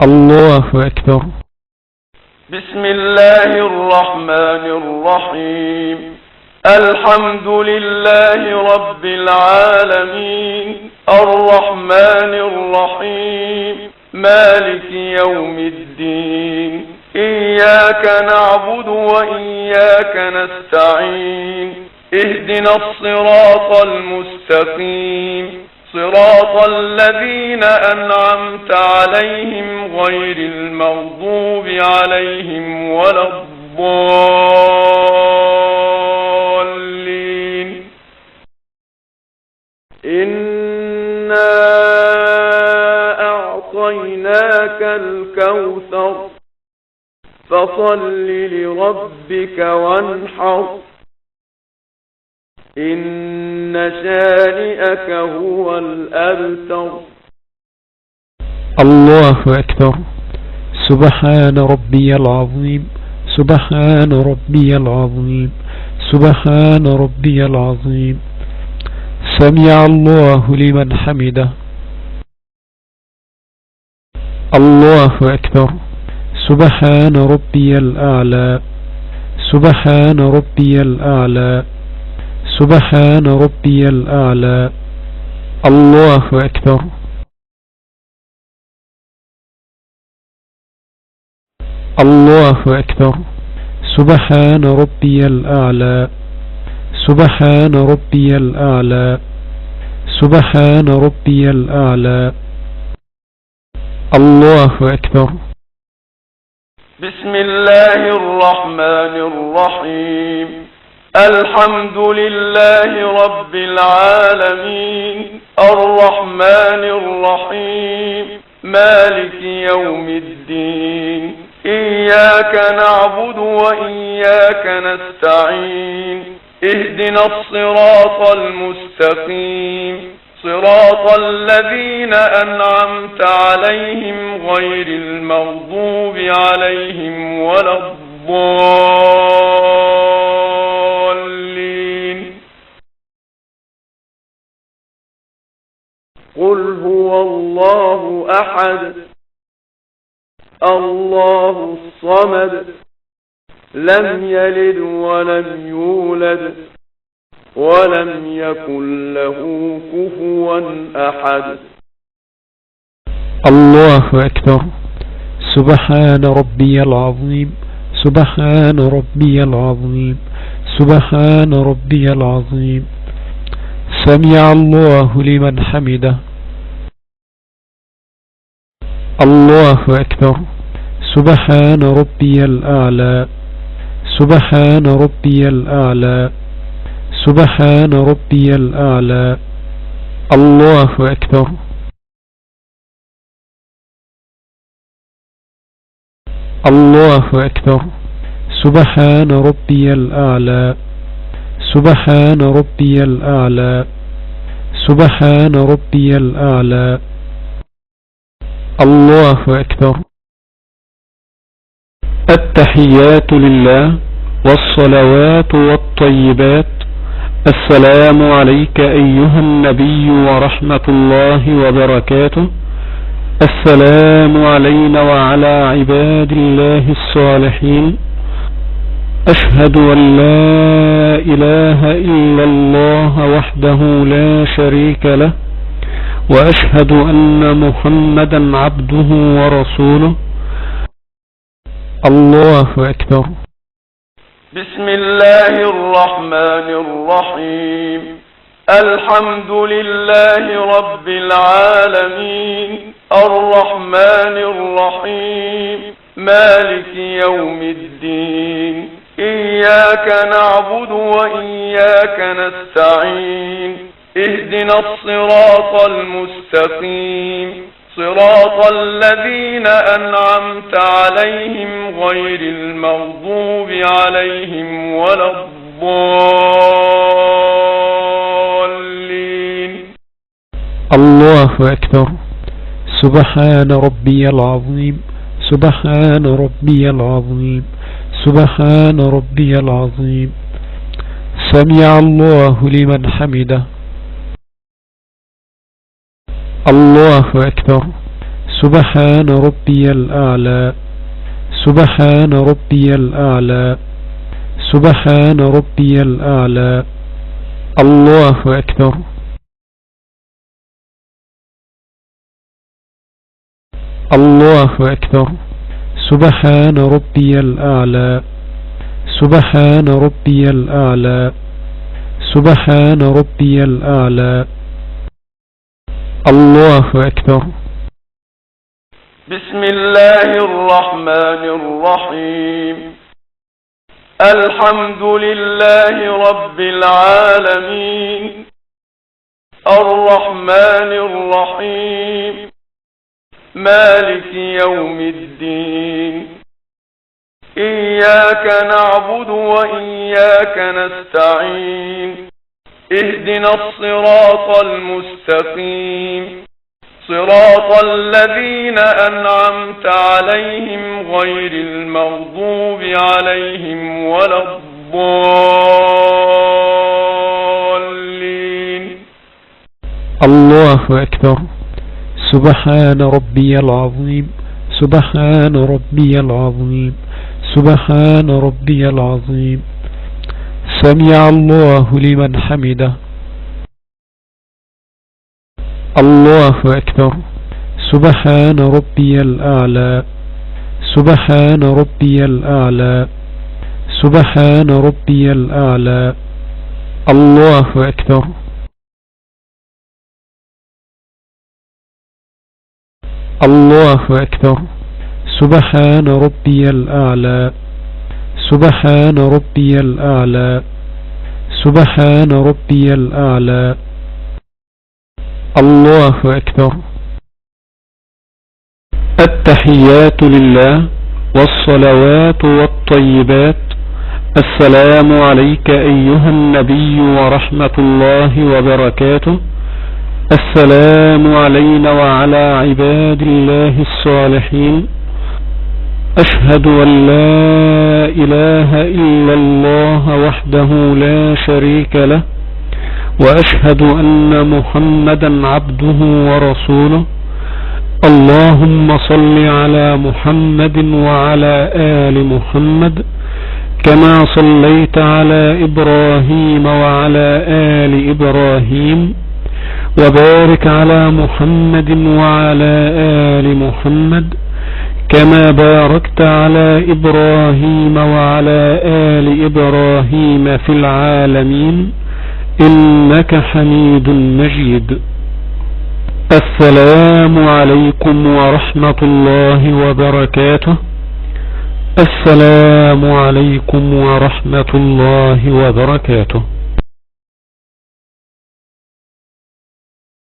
الله أكبر. بسم الله الرحمن الرحيم. الحمد لله رب العالمين، الرحمن الرحيم، مالك يوم الدين، إياك نعبد وإياك نستعين، اهدنا الصراط المستقيم، صراط الذين أنعمت عليهم غير المغضوب عليهم ولا الضالين. إنا أعطيناك الكوثر فصل لربك وانحر، إن شانئك هو الأبتر. الله أكبر. سبحان ربي العظيم، سبحان ربي العظيم، سبحان ربي العظيم. سمع الله لمن حمده. الله أكبر. سبحان ربي الأعلى، سبحان ربي الأعلى، سبحان ربي الأعلى. الله أكبر. الله أكبر. سبحان ربي الأعلى، سبحان ربي الأعلى، سبحان ربي الأعلى. الله أكبر. بسم الله الرحمن الرحيم. الحمد لله رب العالمين، الرحمن الرحيم، مالك يوم الدين، إياك نعبد وإياك نستعين، اهدنا الصراط المستقيم، صراط الذين أنعمت عليهم غير المغضوب عليهم ولا الضالين. قل هو الله أحد، الله الصمد، لم يلد ولم يولد ولم يكن له كفوا أحد. الله أكبر. سبحان ربي العظيم، سبحان ربي العظيم، سبحان ربي العظيم. سمع الله لمن حمده. الله أكبر. سبحان ربي الأعلى، سبحان ربي الأعلى، سبحان ربي الأعلى. الله أكبر. الله أكبر. سبحان ربي الأعلى، سبحان ربي الأعلى، سبحان ربي الأعلى. الله أكبر. التحيات لله والصلوات والطيبات. السلام عليك أيها النبي ورحمة الله وبركاته. السلام علينا وعلى عباد الله الصالحين. أشهد أن لا إله إلا الله وحده لا شريك له، وأشهد أن محمدا عبده ورسوله. الله أكبر. بسم الله الرحمن الرحيم. الحمد لله رب العالمين، الرحمن الرحيم، مالك يوم الدين، إياك نعبد وإياك نستعين، اهدنا الصراط المستقيم، صراط الذين أنعمت عليهم غير المغضوب عليهم ولا الضالين. الله أكبر. سبحان ربي العظيم، سبحان ربي العظيم، سبحان ربي العظيم. سمع الله لمن حمده. الله أكبر. سبحان ربي الأعلى سبحان ربي الأعلى سبحان ربي الأعلى الله أكبر الله أكبر سبحان ربي الأعلى سبحان ربي الأعلى سبحان ربي الأعلى الله أكبر بسم الله الرحمن الرحيم الحمد لله رب العالمين الرحمن الرحيم مالك يوم الدين إياك نعبد وإياك نستعين اهدنا الصراط المستقيم صراط الذين أنعمت عليهم غير المغضوب عليهم ولا الضالين الله أكبر سبحان ربي العظيم سبحان ربي العظيم سبحان ربي العظيم سمع الله لمن حمده الله أكبر سبحان ربي الأعلى سبحان ربي الأعلى سبحان ربي الأعلى الله أكبر الله أكبر سبحان ربي الأعلى سبحان ربي الأعلى سبحان ربي الأعلى الله أكبر التحيات لله والصلوات والطيبات السلام عليك أيها النبي ورحمة الله وبركاته السلام علينا وعلى عباد الله الصالحين أشهد أن لا إله إلا الله وحده لا شريك له وأشهد أن محمدا عبده ورسوله اللهم صل على محمد وعلى آل محمد كما صليت على إبراهيم وعلى آل إبراهيم وبارك على محمد وعلى آل محمد كما باركت على إبراهيم وعلى آل إبراهيم في العالمين إنك حميد مجيد السلام عليكم ورحمة الله وبركاته السلام عليكم ورحمة الله وبركاته